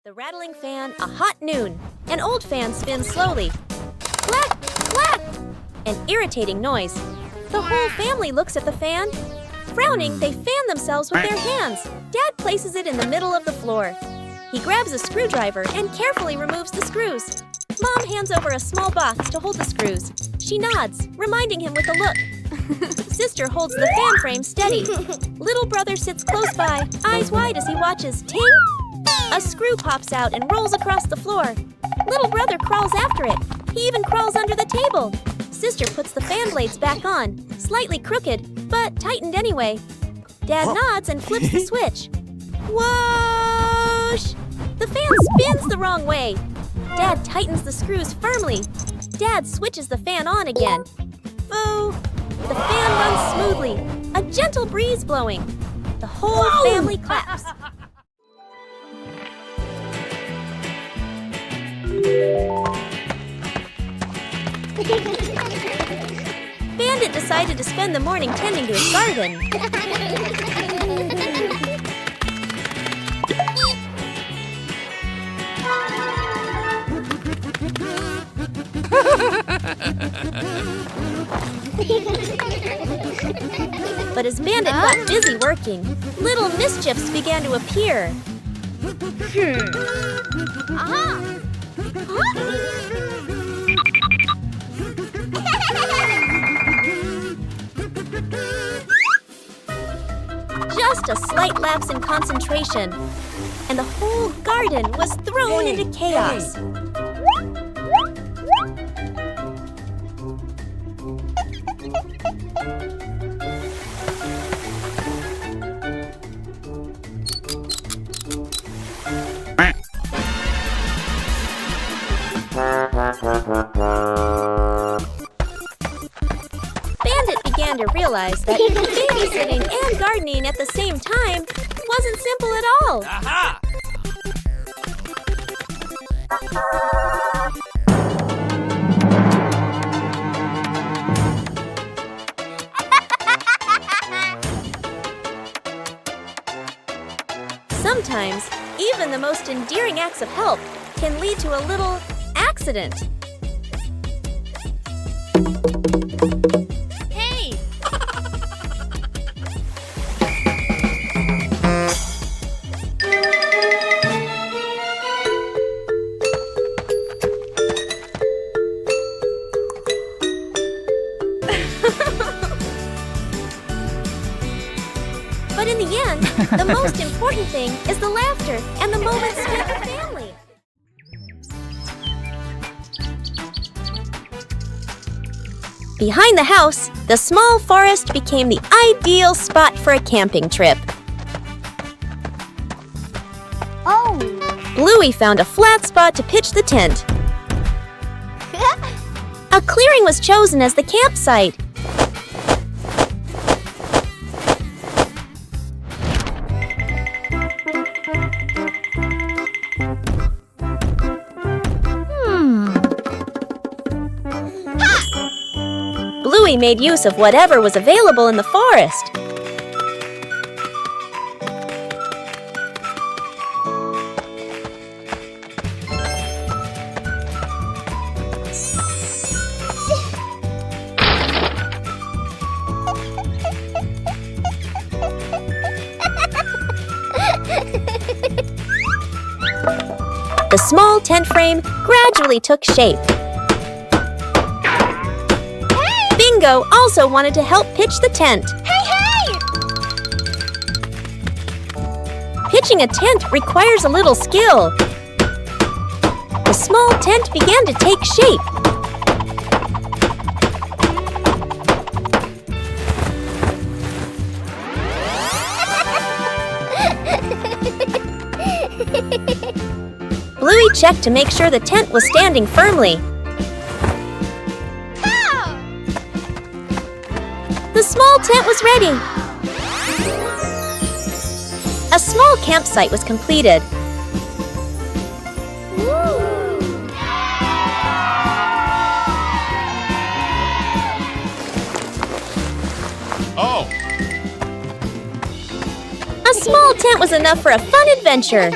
The rattling fan, a hot noon. An old fan spins slowly. Clack, clack! An irritating noise. The whole family looks at the fan. Frowning, they fan themselves with their hands. Dad places it in the middle of the floor. He grabs a screwdriver and carefully removes the screws. Mom hands over a small box to hold the screws. She nods, reminding him with a look. Sister holds the fan frame steady. Little brother sits close by, eyes wide as he watches. Ting! A screw pops out and rolls across the floor. Little brother crawls after it. He even crawls under the table. Sister puts the fan blades back on, slightly crooked, but tightened anyway. Dad nods and flips the switch. Whoosh! The fan spins the wrong way. Dad tightens the screws firmly. Dad switches the fan on again. Boo! The fan runs smoothly, a gentle breeze blowing. The whole family claps. Bandit decided to spend the morning tending to his garden. But as Bandit got busy working, little mischiefs began to appear. Just a slight lapse in concentration, and the whole garden was thrown into chaos. Bandit began to realize that babysitting and gardening at the same time wasn't simple at all. Aha! Sometimes, even the most endearing acts of help can lead to a little accident. Hey! But in the end, the most important thing is the laughter and the moments spent with family. Behind the house, the small forest became the ideal spot for a camping trip. Oh! Bluey found a flat spot to pitch the tent. A clearing was chosen as the campsite. Bluey made use of whatever was available in the forest. The small tent frame gradually took shape. Bingo also wanted to help pitch the tent. Hey! Pitching a tent requires a little skill. The small tent began to take shape. Bluey checked to make sure the tent was standing firmly. The small tent was ready. A small campsite was completed. Oh! A small tent was enough for a fun adventure.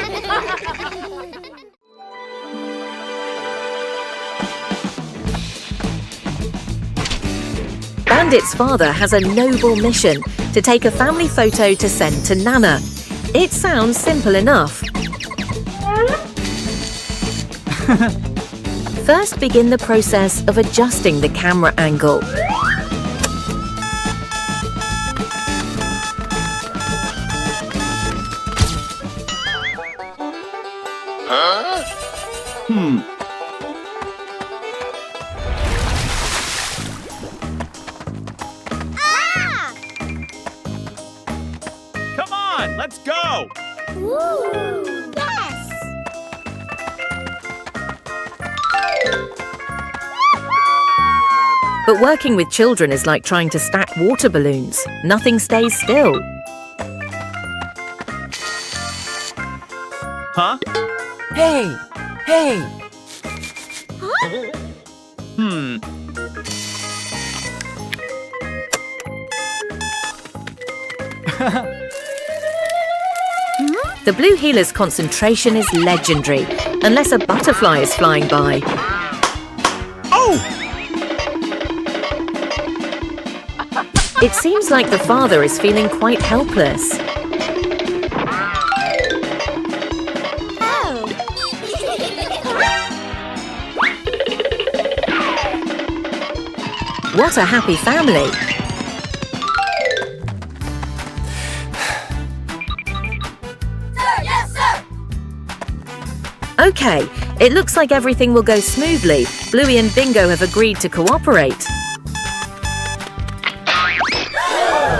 Bandit's father has a noble mission to take a family photo to send to Nana. It sounds simple enough. First, begin the process of adjusting the camera angle. Come on, let's go. Ooh, yes! But working with children is like trying to stack water balloons. Nothing stays still. Huh? Hey! Hey! Hmm. The blue heeler's concentration is legendary, unless a butterfly is flying by. Oh! It seems like the father is feeling quite helpless. Oh! What a happy family! Yes, sir! Okay, it looks like everything will go smoothly. Bluey and Bingo have agreed to cooperate.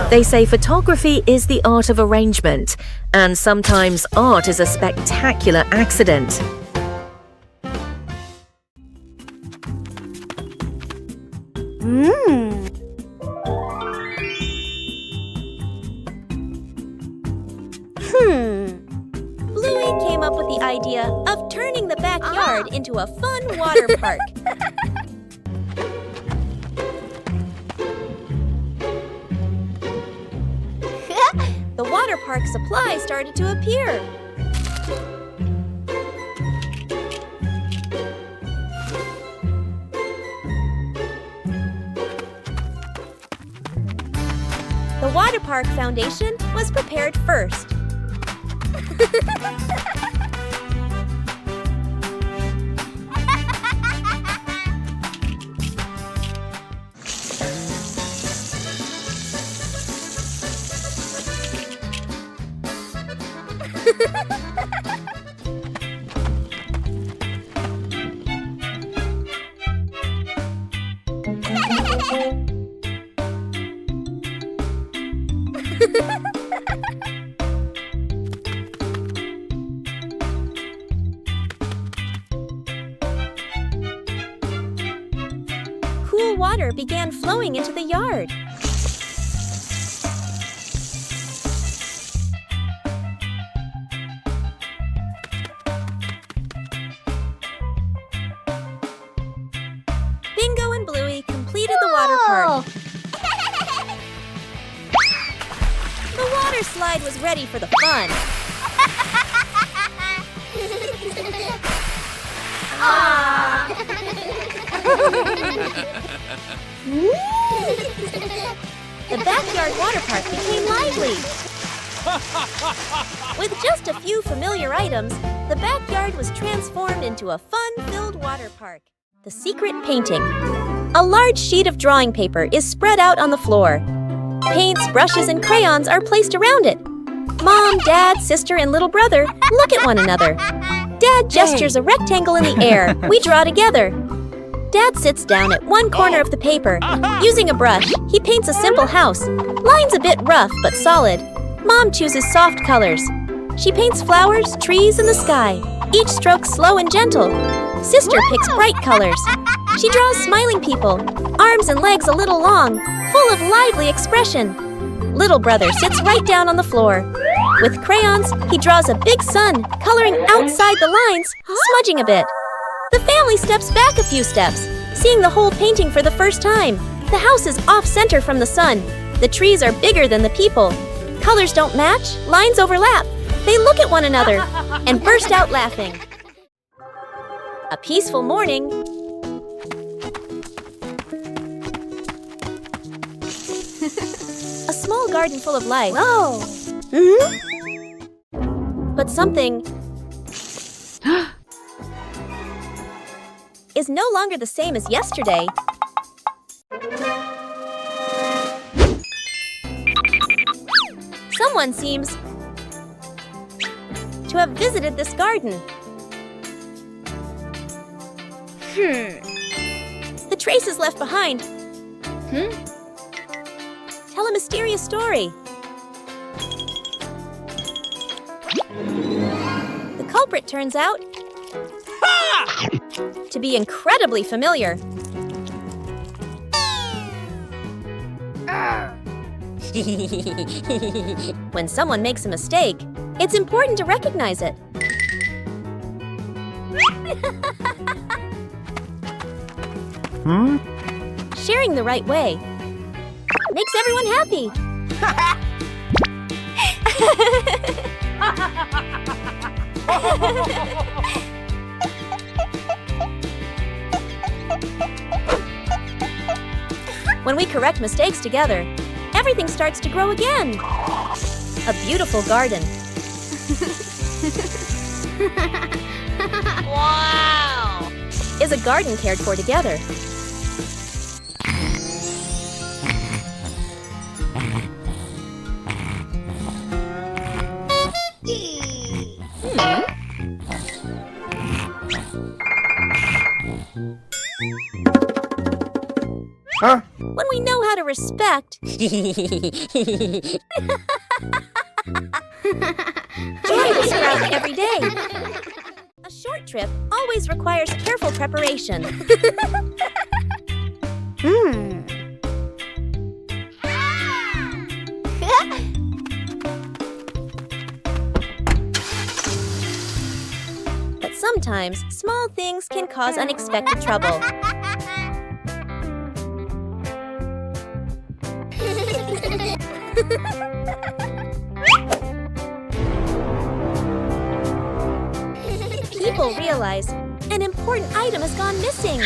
They say photography is the art of arrangement, and sometimes art is a spectacular accident. Bluey came up with the idea of turning the backyard into a fun water park. The water park supply started to appear. The water park foundation was prepared first. Cool water began flowing into the yard. Bingo and Bluey completed the water park. The water slide was ready for the fun. The backyard water park became lively. With just a few familiar items, the backyard was transformed into a fun-filled water park. The secret painting. A large sheet of drawing paper is spread out on the floor. Paints, brushes, and crayons are placed around it. Mom, Dad, sister, and little brother look at one another. Dad gestures a rectangle in the air. We draw together. Dad sits down at one corner of the paper. Using a brush, he paints a simple house. Lines a bit rough but solid. Mom chooses soft colors. She paints flowers, trees, and the sky. Each stroke slow and gentle. Sister picks bright colors. She draws smiling people, arms and legs a little long, full of lively expression. Little brother sits right down on the floor. With crayons, he draws a big sun, coloring outside the lines, smudging a bit. The family steps back a few steps, seeing the whole painting for the first time. The house is off-center from the sun. The trees are bigger than the people. Colors don't match, lines overlap. They look at one another and burst out laughing. A peaceful morning. small garden full of life. Whoa! But something is no longer the same as yesterday. Someone seems to have visited this garden. The traces left behind tell a mysterious story. The culprit turns out to be incredibly familiar. When someone makes a mistake, it's important to recognize it. Sharing the right way makes everyone happy. When we correct mistakes together, everything starts to grow again. A beautiful garden. Wow! Is a garden cared for together. Huh? When we know how to respect, joy will sprout every day. A short trip always requires careful preparation. But sometimes, small things can cause unexpected trouble. People realize an important item has gone missing.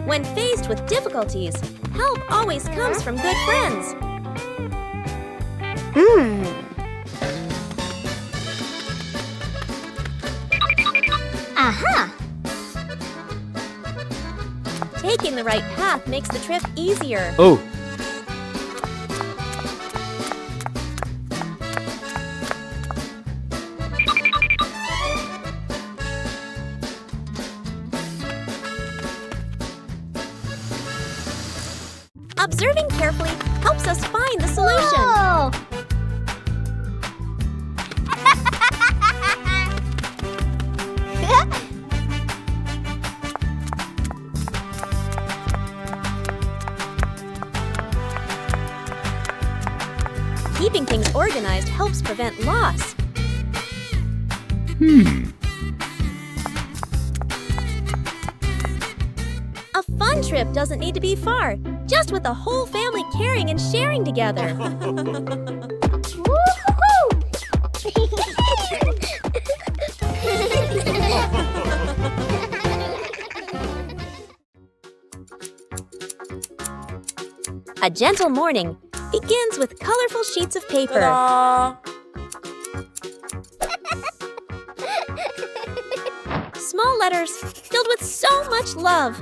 When faced with difficulties, help always comes from good friends. Aha! Taking the right path makes the trip easier. Oh. Observing carefully helps us find the solution. Oh! Keeping things organized helps prevent loss. A fun trip doesn't need to be far, just with the whole family caring and sharing together. A gentle morning begins with colorful sheets of paper. Small letters filled with so much love.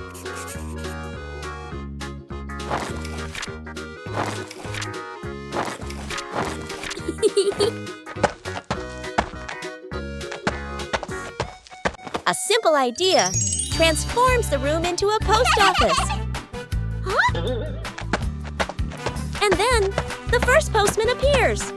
A simple idea transforms the room into a post office. Huh? And then, the first postman appears.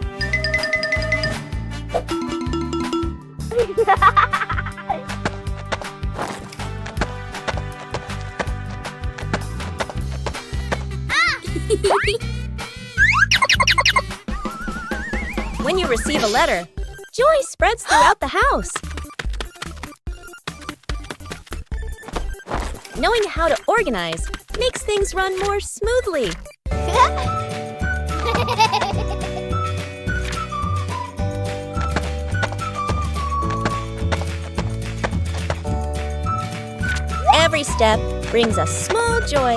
When you receive a letter, joy spreads throughout the house. Knowing how to organize makes things run more smoothly. Every step brings a small joy.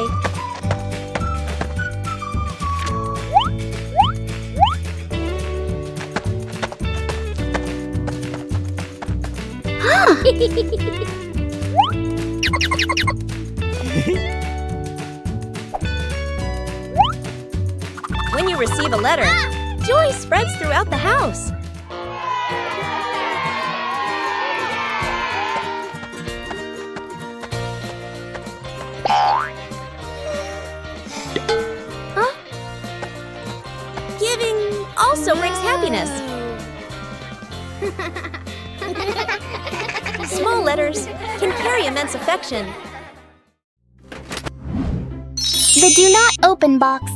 When you receive a letter, joy spreads throughout the house. Giving also brings happiness. Small letters can carry immense affection. The do not open box.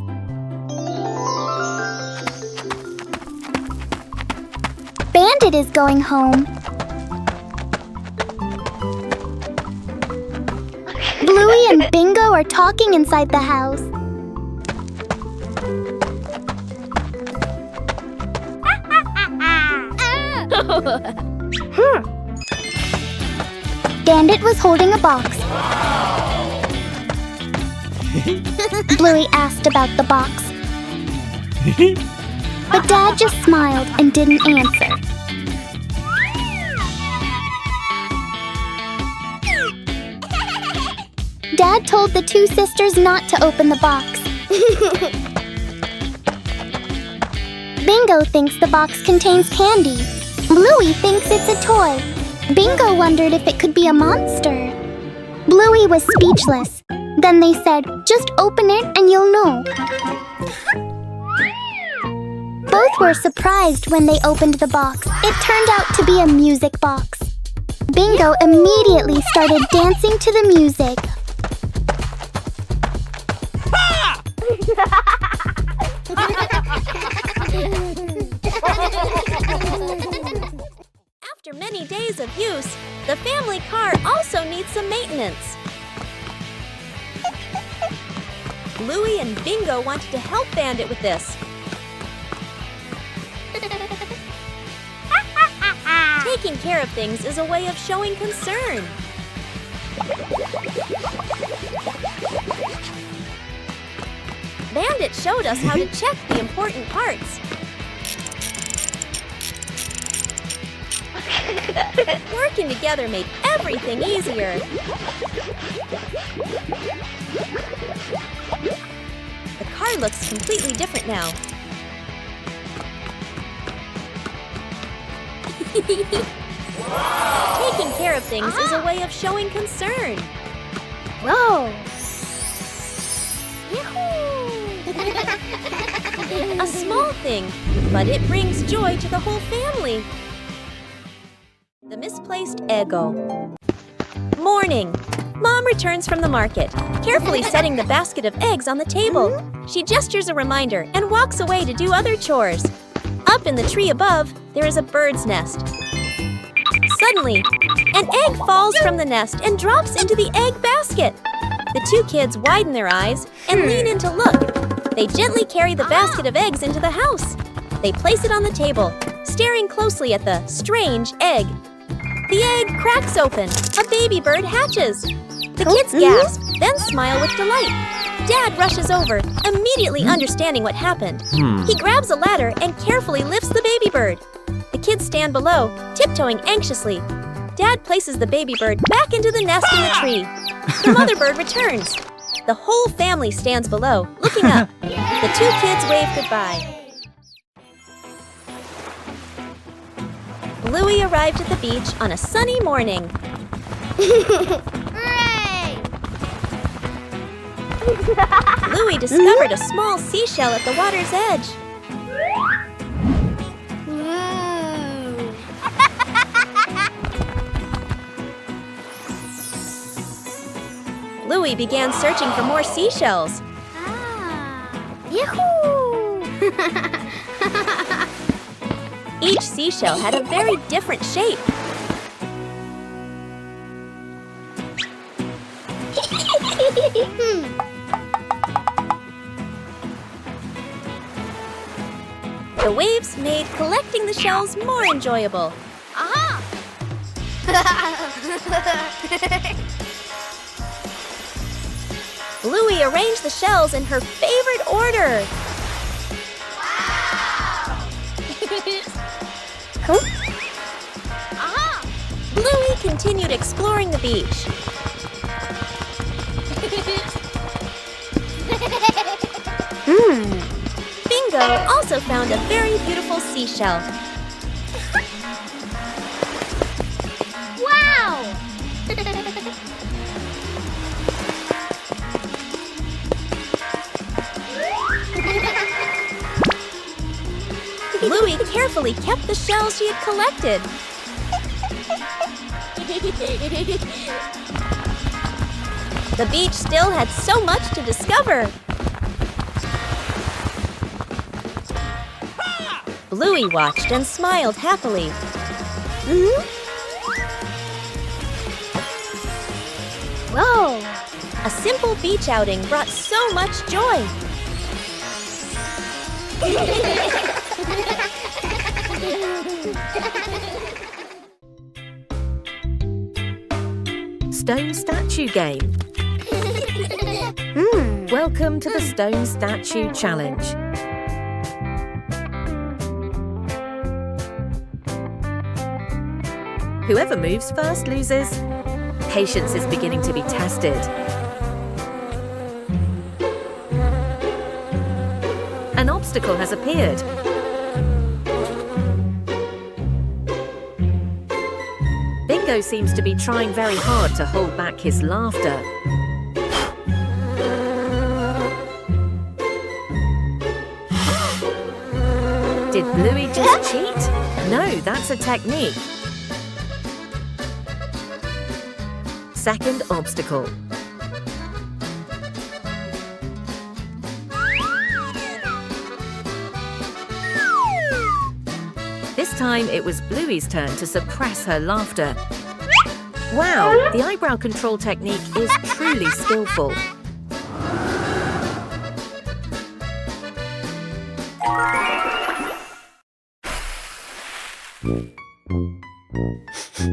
Bandit is going home. Bluey and Bingo are talking inside the house. Bandit was holding a box. Bluey asked about the box. But Dad just smiled and didn't answer. Dad told the two sisters not to open the box. Bingo thinks the box contains candy. Bluey thinks it's a toy. Bingo wondered if it could be a monster. Bluey was speechless. Then they said, "Just open it and you'll know." Both were surprised when they opened the box. It turned out to be a music box. Bingo immediately started dancing to the music. After many days of use, the family car also needs some maintenance. Bluey and Bingo wanted to help Bandit with this. Taking care of things is a way of showing concern. Bandit showed us how to check the important parts. Working together made everything easier. The car looks completely different now. Taking care of things is a way of showing concern. Whoa! A small thing, but it brings joy to the whole family. The misplaced ego. Morning. Mom returns from the market, carefully setting the basket of eggs on the table. She gestures a reminder and walks away to do other chores. Up in the tree above, there is a bird's nest. Suddenly, an egg falls from the nest and drops into the egg basket. The two kids widen their eyes and lean in to look. They gently carry the basket of eggs into the house. They place it on the table, staring closely at the strange egg. The egg cracks open. A baby bird hatches. The kids gasp, then smile with delight. Dad rushes over, immediately understanding what happened. He grabs a ladder and carefully lifts the baby bird. The kids stand below, tiptoeing anxiously. Dad places the baby bird back into the nest in the tree. The mother bird returns. The whole family stands below, looking up. The two kids wave goodbye. Bluey arrived at the beach on a sunny morning. Hooray! Bluey discovered a small seashell at the water's edge. Bluey began searching for more seashells. Yahoo! Each seashell had a very different shape. The waves made collecting the shells more enjoyable. Bluey arranged the shells in her favorite order. Bluey continued exploring the beach. Bingo also found a very beautiful seashell. Wow! Bluey carefully kept the shells she had collected. The beach still had so much to discover. Bluey watched and smiled happily. Whoa! A simple beach outing brought so much joy. Stone statue game. Welcome to the Stone Statue Challenge. Whoever moves first loses. Patience is beginning to be tested. An obstacle has appeared. Bingo seems to be trying very hard to hold back his laughter. Did Bluey just cheat? No, that's a technique. Second obstacle. This time it was Bluey's turn to suppress her laughter. Wow, the eyebrow control technique is truly skillful.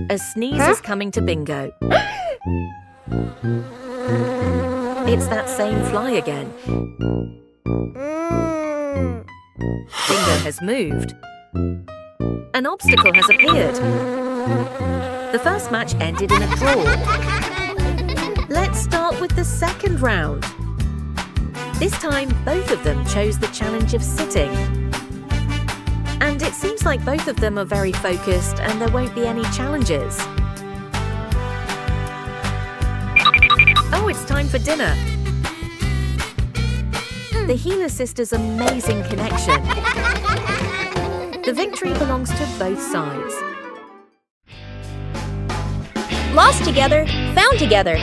A sneeze is coming to Bingo. It's that same fly again. Bingo has moved. An obstacle has appeared. The first match ended in a draw. Let's start with the second round. This time, both of them chose the challenge of sitting. And it seems like both of them are very focused and there won't be any challenges. Oh, it's time for dinner. The Healer sisters' amazing connection. The victory belongs to both sides. Lost together, found together.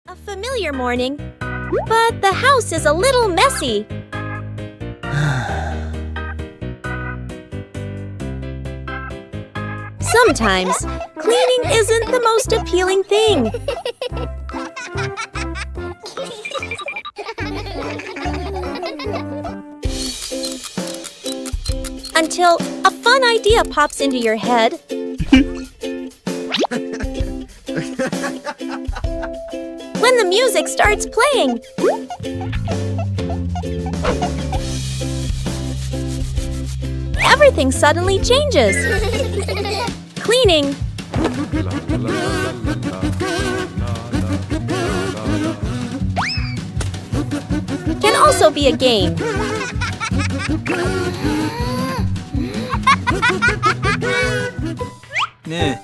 A familiar morning, but the house is a little messy. Sometimes, cleaning isn't the most appealing thing. until a fun idea pops into your head. When the music starts playing. Everything suddenly changes. Cleaning. Can also be a game. Nah.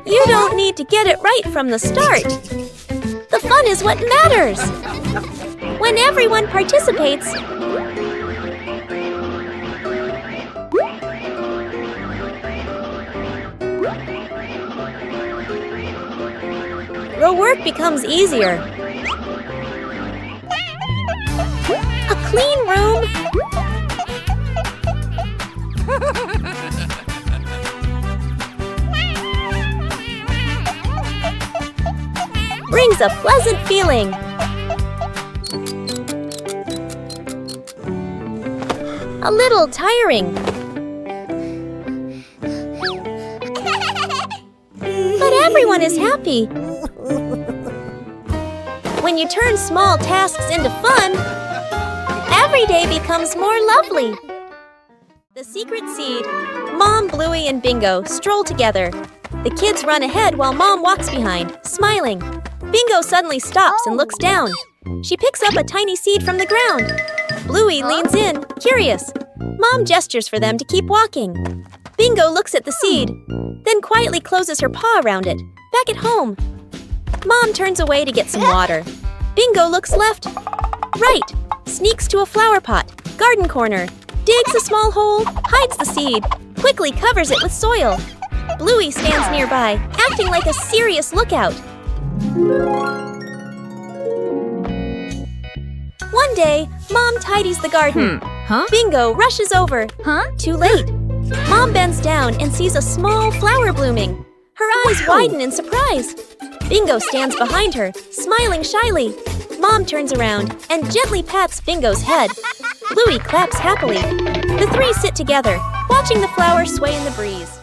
You don't need to get it right from the start. The fun is what matters. When everyone participates, the work becomes easier. A clean room. Brings a pleasant feeling. A little tiring. But everyone is happy. When you turn small tasks into fun, every day becomes more lovely. The secret seed. Mom, Bluey, and Bingo stroll together. The kids run ahead while Mom walks behind, smiling. Bingo suddenly stops and looks down. She picks up a tiny seed from the ground. Bluey leans in, curious. Mom gestures for them to keep walking. Bingo looks at the seed, then quietly closes her paw around it. Back at home. Mom turns away to get some water. Bingo looks left, right, sneaks to a flower pot, garden corner, digs a small hole, hides the seed, quickly covers it with soil. Bluey stands nearby, acting like a serious lookout. One day, Mom tidies the garden. Bingo rushes over. Too late. Mom bends down and sees a small flower blooming. Her eyes widen in surprise. Bingo stands behind her, smiling shyly. Mom turns around and gently pats Bingo's head. Bluey claps happily. The three sit together, watching the flowers sway in the breeze.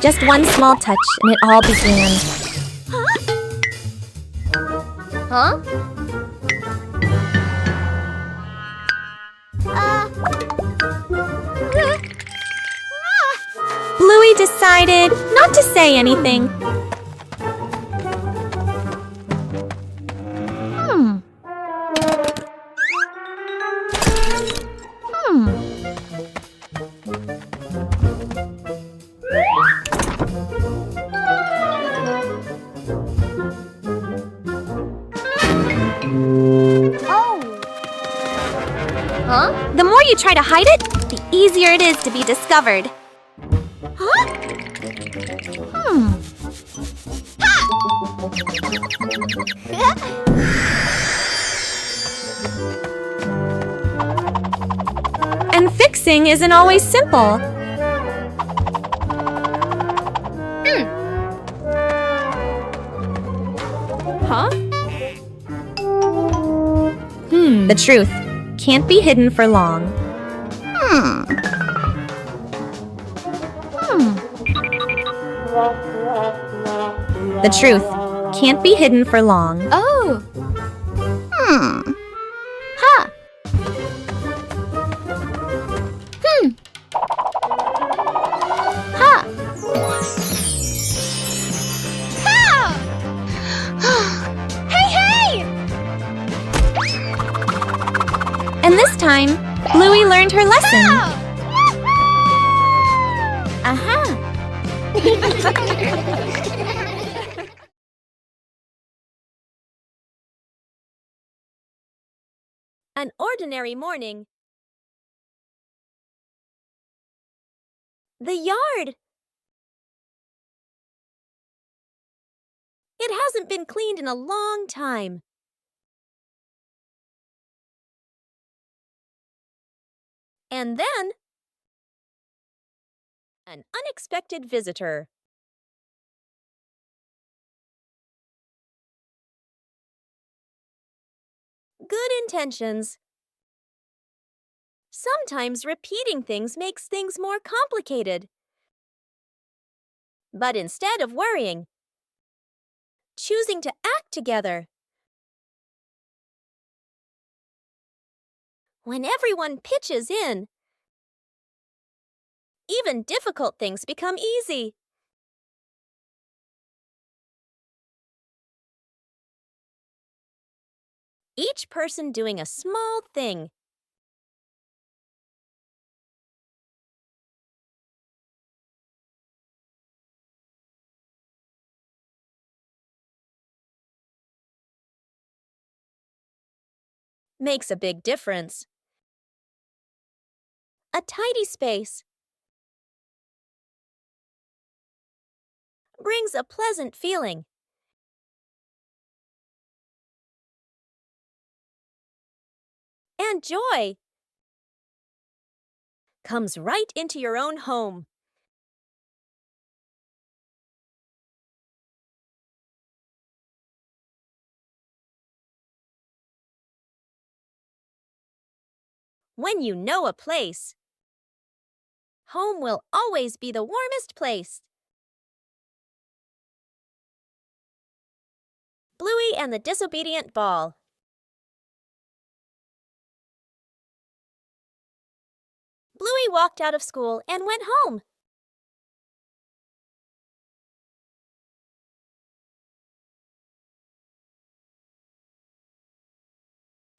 Just one small touch and it all began. Bluey decided not to say anything. The more you try to hide it, the easier it is to be discovered. And fixing isn't always simple. The truth can't be hidden for long. The truth can't be hidden for long. And this time, Bluey learned her lesson. An ordinary morning. The yard. It hasn't been cleaned in a long time. And then, an unexpected visitor. Good intentions. Sometimes repeating things makes things more complicated. But instead of worrying, choosing to act together. When everyone pitches in, even difficult things become easy. Each person doing a small thing. Makes a big difference. A tidy space brings a pleasant feeling. And joy comes right into your own home. When you know a place, home will always be the warmest place. Bluey and the Disobedient Ball. Bluey walked out of school and went home.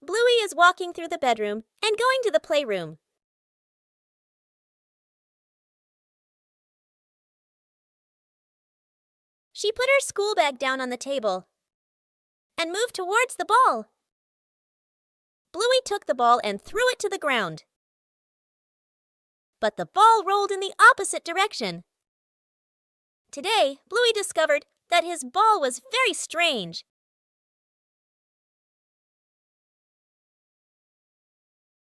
Bluey is walking through the bedroom and going to the playroom. She put her school bag down on the table and moved towards the ball. Bluey took the ball and threw it to the ground. But the ball rolled in the opposite direction. Today, Bluey discovered that his ball was very strange.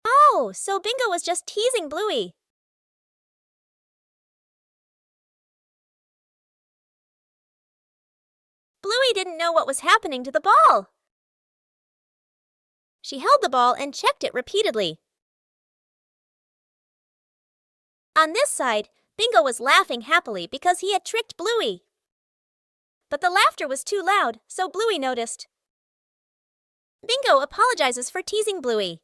Oh, so Bingo was just teasing Bluey. Bluey didn't know what was happening to the ball. She held the ball and checked it repeatedly. On this side, Bingo was laughing happily because he had tricked Bluey. But the laughter was too loud, so Bluey noticed. Bingo apologizes for teasing Bluey.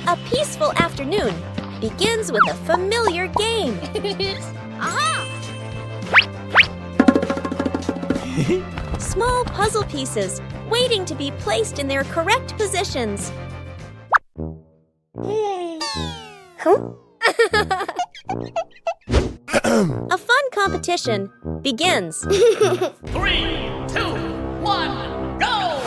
A peaceful afternoon begins with a familiar game. Aha! Small puzzle pieces waiting to be placed in their correct positions. A fun competition begins. 3, 2, 1, go!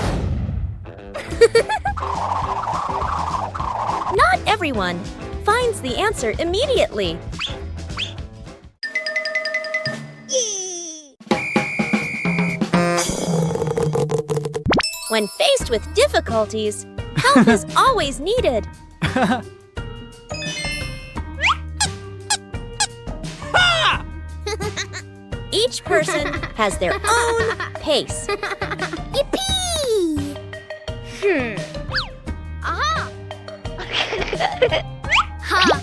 Not everyone finds the answer immediately. When faced with difficulties, help is always needed. Each person has their own pace. Yippee! Ah! Ha!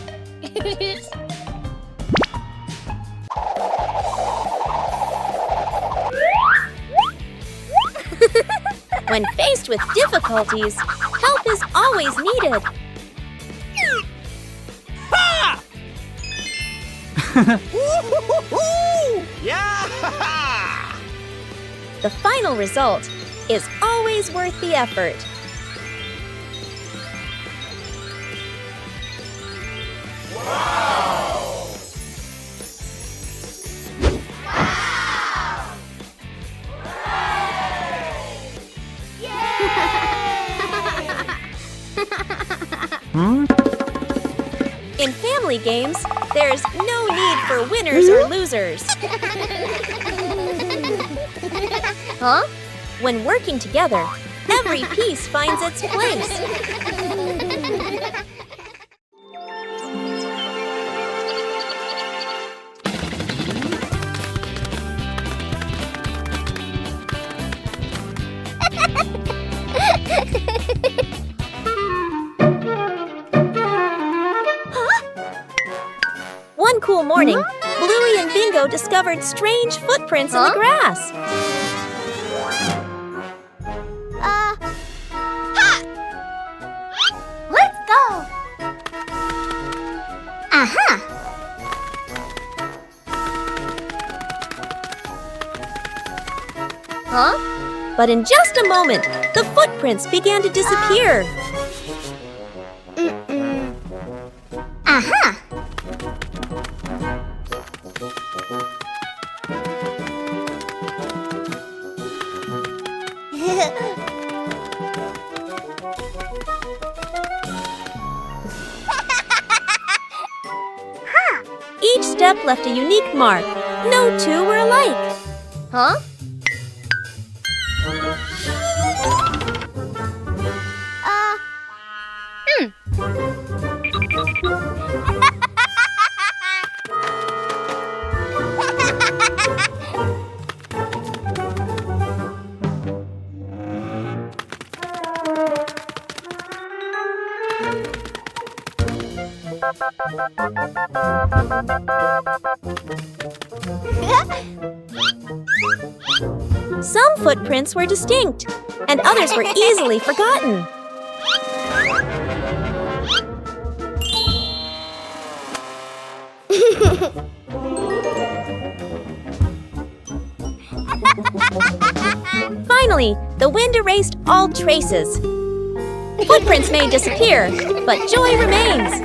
When faced with difficulties, help is always needed. Yeah! The final result is always worth the effort. In family games, there's no need for winners or losers. Huh? When working together, every piece finds its place. One cool morning, Bluey and Bingo discovered strange footprints in the grass. Let's go! Aha! But in just a moment, the footprints began to disappear. Aha! Each step left a unique mark. No two were alike. Some footprints were distinct, and others were easily forgotten. Finally, the wind erased all traces. Footprints may disappear, but joy remains.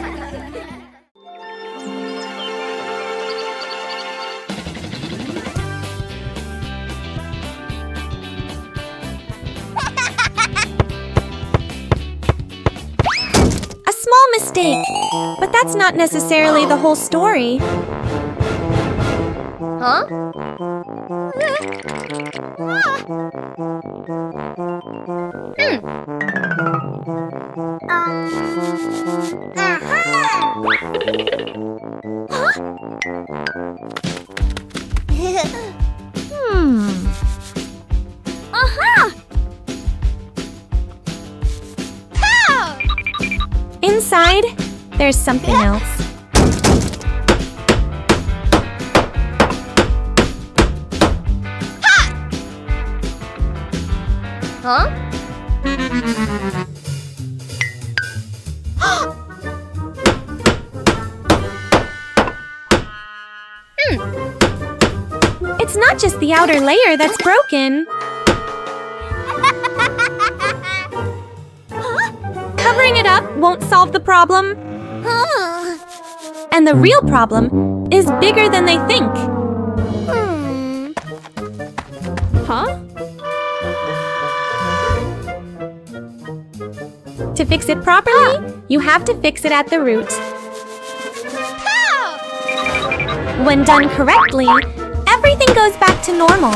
A small mistake, but that's not necessarily the whole story. Inside, there's something else. It's not just the outer layer that's broken. Covering it up won't solve the problem. And the real problem is bigger than they think. To fix it properly, you have to fix it at the root. When done correctly, everything goes back to normal.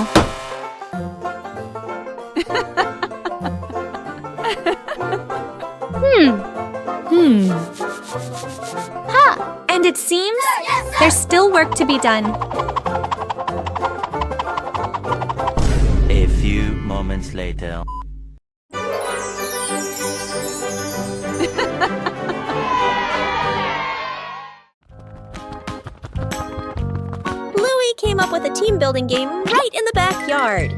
And it seems there's still work to be done. A few moments later. Bluey came up with a team building game right in the backyard.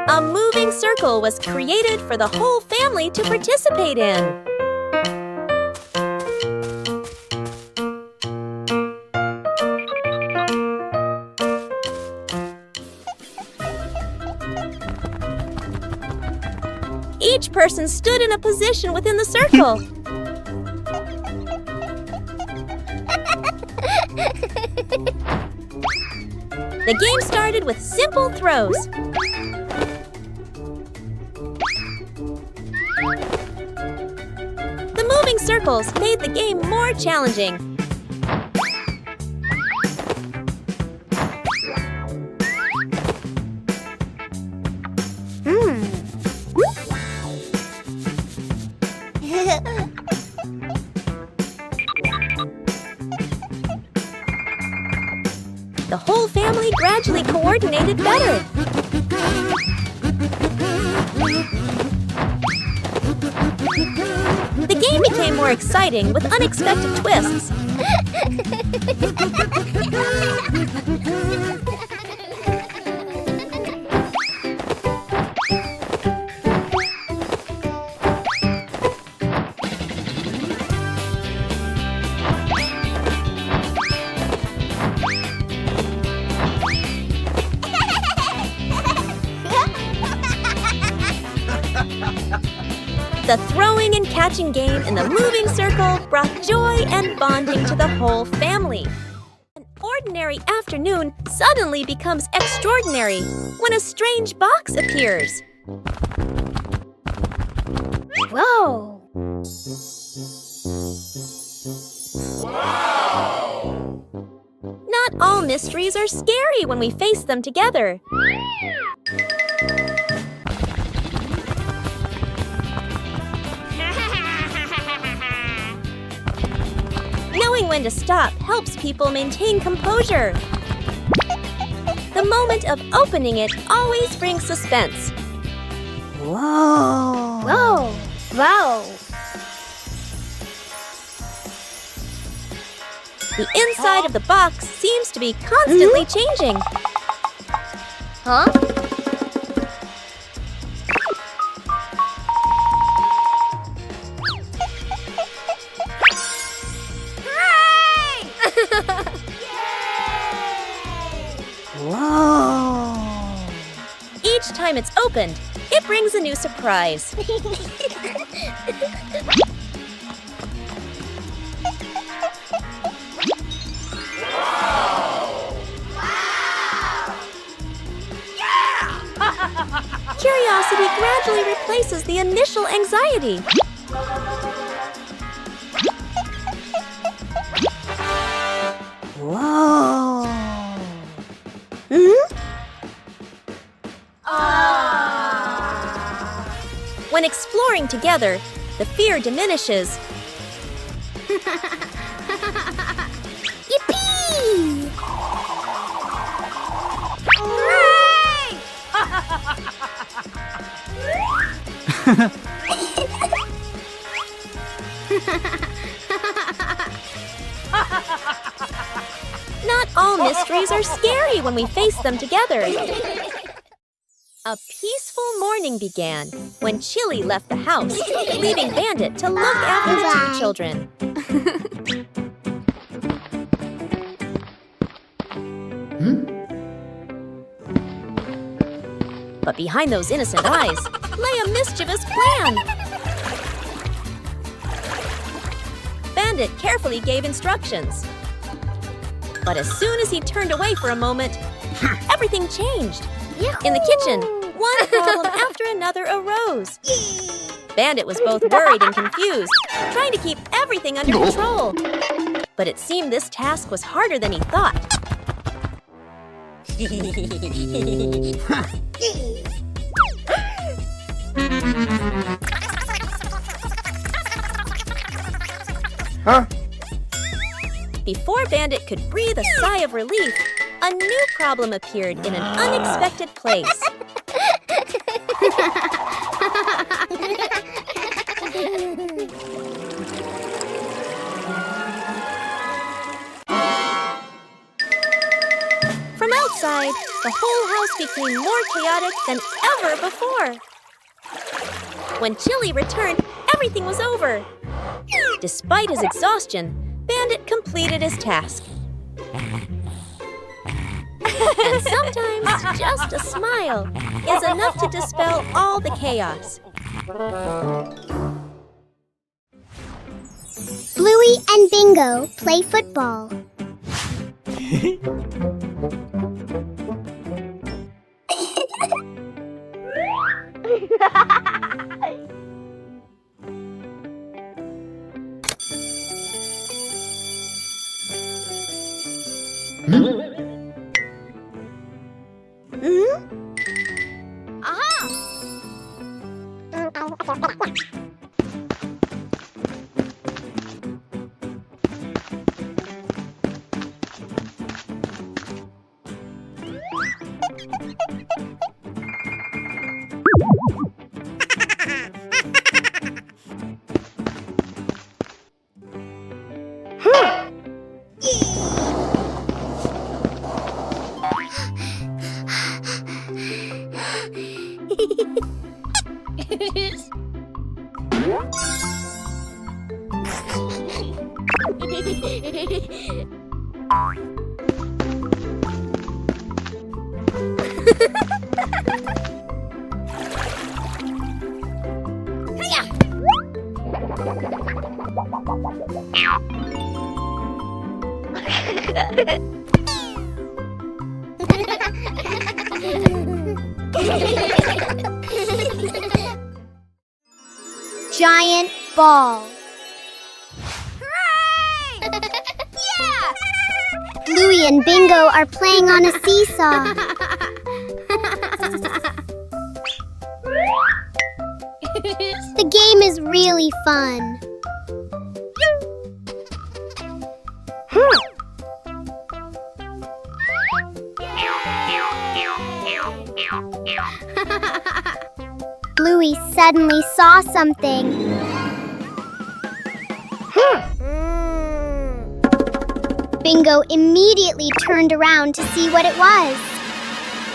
A moving circle was created for the whole family to participate in. Each person stood in a position within the circle. The game started with simple throws. The moving circles made the game more challenging. family gradually coordinated better. The game became more exciting with unexpected twists. The throwing and catching game in the moving circle brought joy and bonding to the whole family. An ordinary afternoon suddenly becomes extraordinary when a strange box appears. Whoa! Not all mysteries are scary when we face them together. Knowing when to stop helps people maintain composure. The moment of opening it always brings suspense. Whoa! Whoa! Whoa! The inside of the box seems to be constantly changing. Huh? Whoa! Each time it's opened, it brings a new surprise. Curiosity gradually replaces the initial anxiety. Whoa! When exploring together, the fear diminishes. Yippee! Not all mysteries are scary when we face them together. A peaceful morning began when Chili left the house, leaving Bandit to look after the two children. But behind those innocent eyes lay a mischievous plan. Bandit carefully gave instructions. But as soon as he turned away for a moment, everything changed. In the kitchen, one problem after another arose. Bandit was both worried and confused, trying to keep everything under control. But it seemed this task was harder than he thought. Before Bandit could breathe a sigh of relief, a new problem appeared in an unexpected place. From outside, the whole house became more chaotic than ever before. When Chili returned, everything was over. Despite his exhaustion, Bandit completed his task. And sometimes just a smile is enough to dispel all the chaos. Bluey and Bingo play football. Giant ball. Bluey and Bingo are playing on a seesaw. The game is really fun. Bluey suddenly saw something. Bingo immediately turned around to see what it was.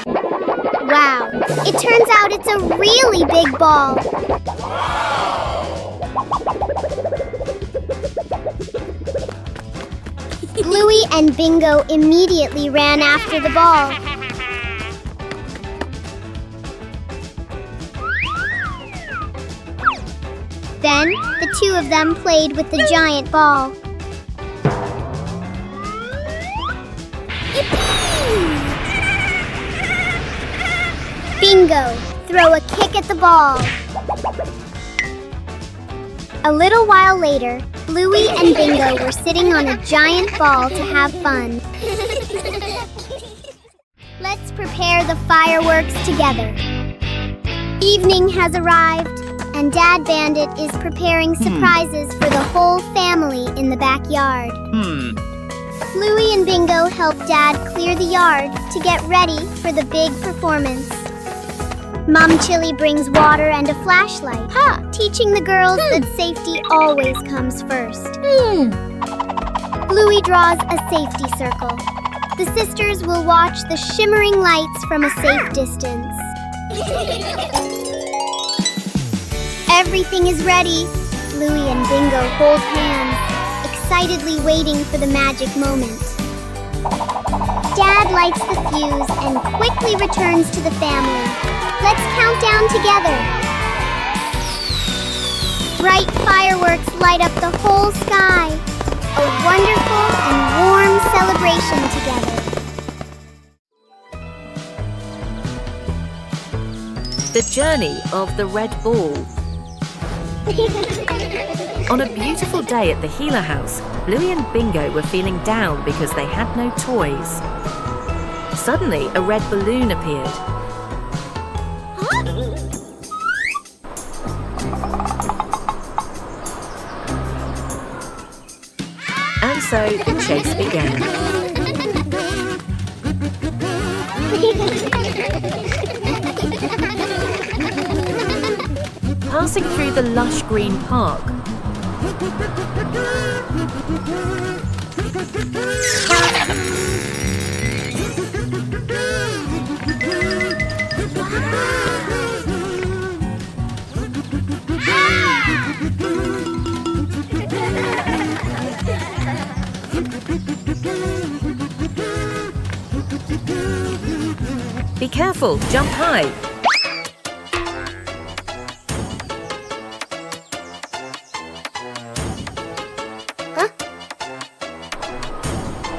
Wow, it turns out it's a really big ball. Bluey and Bingo immediately ran after the ball. Then, the two of them played with the giant ball. Bingo, throw a kick at the ball. A little while later, Bluey and Bingo were sitting on a giant ball to have fun. Let's prepare the fireworks together. Evening has arrived, and Dad Bandit is preparing surprises for the whole family in the backyard. Bluey and Bingo help Dad clear the yard to get ready for the big performance. Mom Chili brings water and a flashlight, teaching the girls that safety always comes first. Bluey draws a safety circle. The sisters will watch the shimmering lights from a safe distance. Everything is ready. Bluey and Bingo hold hands, excitedly waiting for the magic moment. Dad lights the fuse and quickly returns to the family. Let's count down together. Bright fireworks light up the whole sky. A wonderful and warm celebration together. The journey of the red ball. On a beautiful day at the Healer House, Bluey and Bingo were feeling down because they had no toys. Suddenly, a red balloon appeared. And so the chase began. Passing through the lush green park. Be careful, jump high.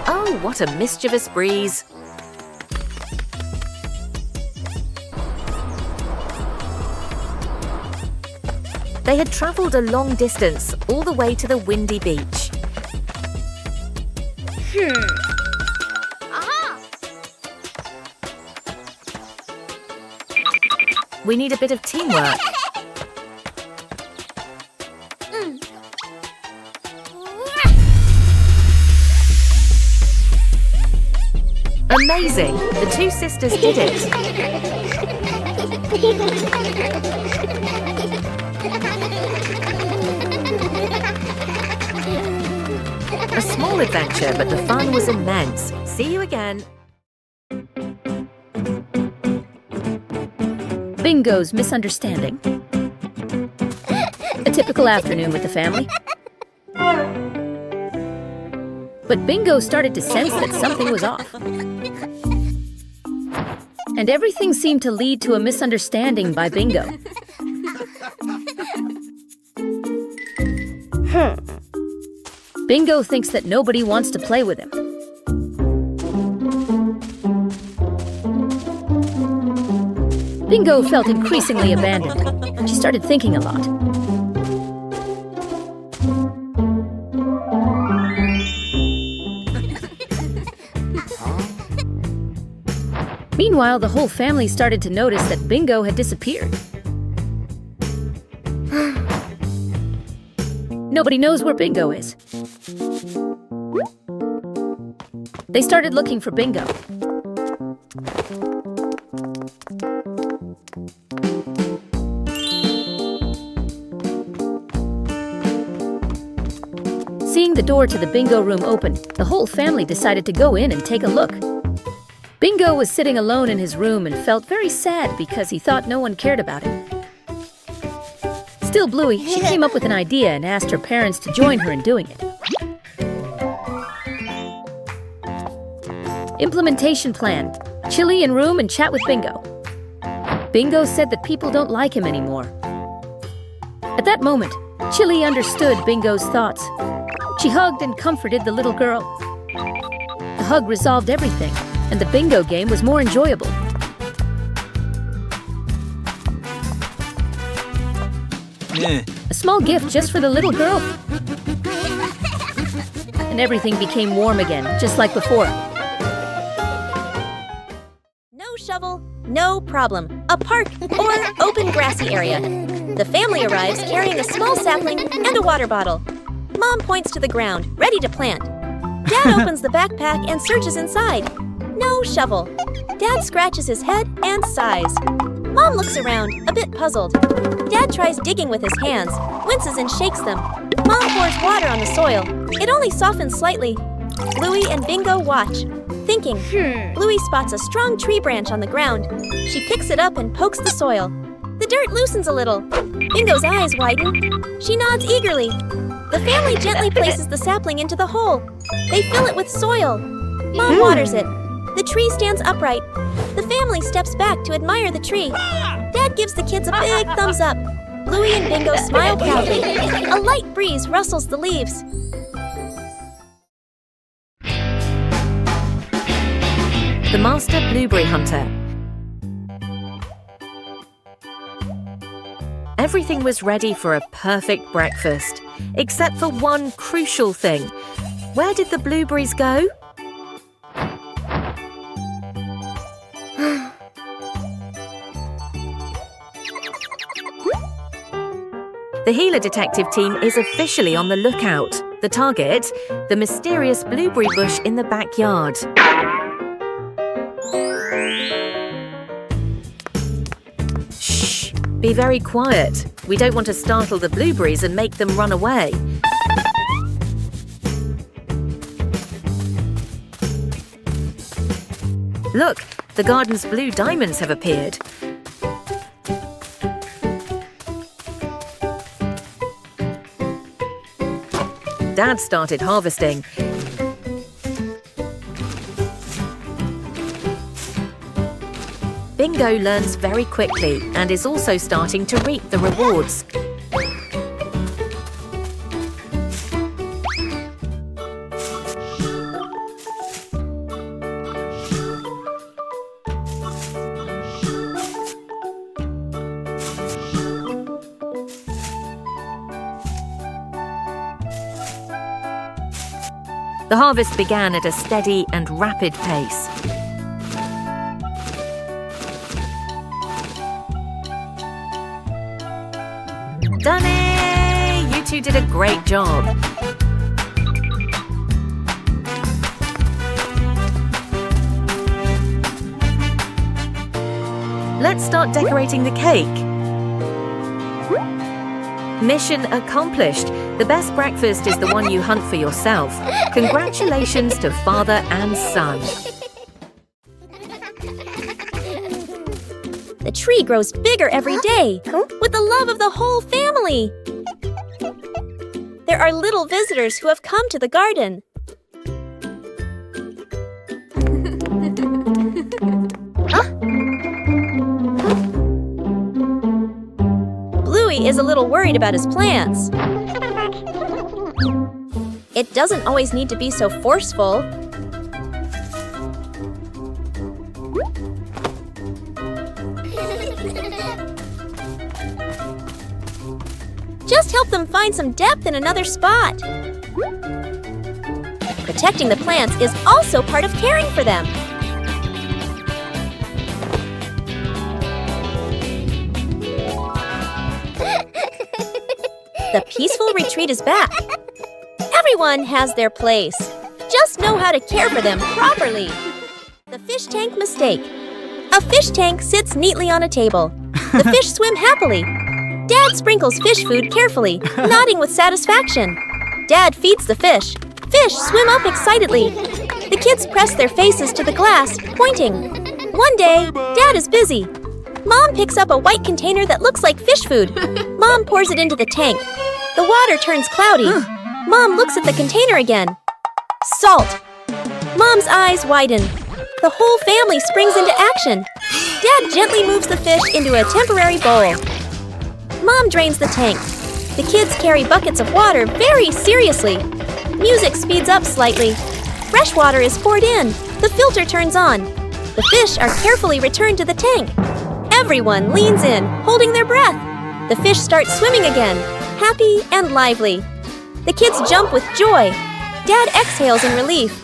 Oh, what a mischievous breeze. They had travelled a long distance, all the way to the windy beach. We need a bit of teamwork. Amazing! The two sisters did it. A small adventure, but the fun was immense. See you again. Bingo's misunderstanding. A typical afternoon with the family. But Bingo started to sense that something was off. And everything seemed to lead to a misunderstanding by Bingo. Bingo thinks that nobody wants to play with him. Bingo felt increasingly abandoned. She started thinking a lot. Meanwhile, the whole family started to notice that Bingo had disappeared. Nobody knows where Bingo is. They started looking for Bingo. Seeing the door to the Bingo room open, the whole family decided to go in and take a look. Bingo was sitting alone in his room and felt very sad because he thought no one cared about him. Still Bluey, she came up with an idea and asked her parents to join her in doing it. Implementation plan. Chili in room and chat with Bingo. Bingo said that people don't like him anymore. At that moment, Chili understood Bingo's thoughts. She hugged and comforted the little girl. The hug resolved everything, and the Bingo game was more enjoyable. A small gift just for the little girl. And everything became warm again, just like before. No shovel, no problem. A park or open grassy area. The family arrives carrying a small sapling and a water bottle. Mom points to the ground, ready to plant. Dad opens the backpack and searches inside. No shovel. Dad scratches his head and sighs. Mom looks around, a bit puzzled. Dad tries digging with his hands, winces and shakes them. Mom pours water on the soil. It only softens slightly. Bluey and Bingo watch, thinking. Bluey spots a strong tree branch on the ground. She picks it up and pokes the soil. The dirt loosens a little. Bingo's eyes widen. She nods eagerly. The family gently places the sapling into the hole. They fill it with soil. Mom waters it. The tree stands upright. The family steps back to admire the tree. Dad gives the kids a big thumbs up. Bluey and Bingo smile proudly. A light breeze rustles the leaves. The Master Blueberry Hunter. Everything was ready for a perfect breakfast, except for one crucial thing. Where did the blueberries go? The Healer Detective team is officially on the lookout. The target, the mysterious blueberry bush in the backyard. Shh, be very quiet. We don't want to startle the blueberries and make them run away. Look, the garden's blue diamonds have appeared. Dad started harvesting. Bingo learns very quickly and is also starting to reap the rewards. The harvest began at a steady and rapid pace. Done it! You two did a great job. Let's start decorating the cake. Mission accomplished. The best breakfast is the one you hunt for yourself. Congratulations to father and son. The tree grows bigger every day, with the love of the whole family. There are little visitors who have come to the garden. Bluey is a little worried about his plants. It doesn't always need to be so forceful. Just help them find some depth in another spot. Protecting the plants is also part of caring for them. The peaceful retreat is back. Everyone has their place. Just know how to care for them properly. The fish tank mistake. A fish tank sits neatly on a table. The fish swim happily. Dad sprinkles fish food carefully, nodding with satisfaction. Dad feeds the fish. Fish swim up excitedly. The kids press their faces to the glass, pointing. One day, Dad is busy. Mom picks up a white container that looks like fish food. Mom pours it into the tank. The water turns cloudy. Mom looks at the container again. Salt. Mom's eyes widen. The whole family springs into action. Dad gently moves the fish into a temporary bowl. Mom drains the tank. The kids carry buckets of water very seriously. Music speeds up slightly. Fresh water is poured in. The filter turns on. The fish are carefully returned to the tank. Everyone leans in, holding their breath. The fish start swimming again, happy and lively. The kids jump with joy. Dad exhales in relief.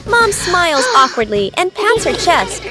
Mom smiles awkwardly and pats her chest.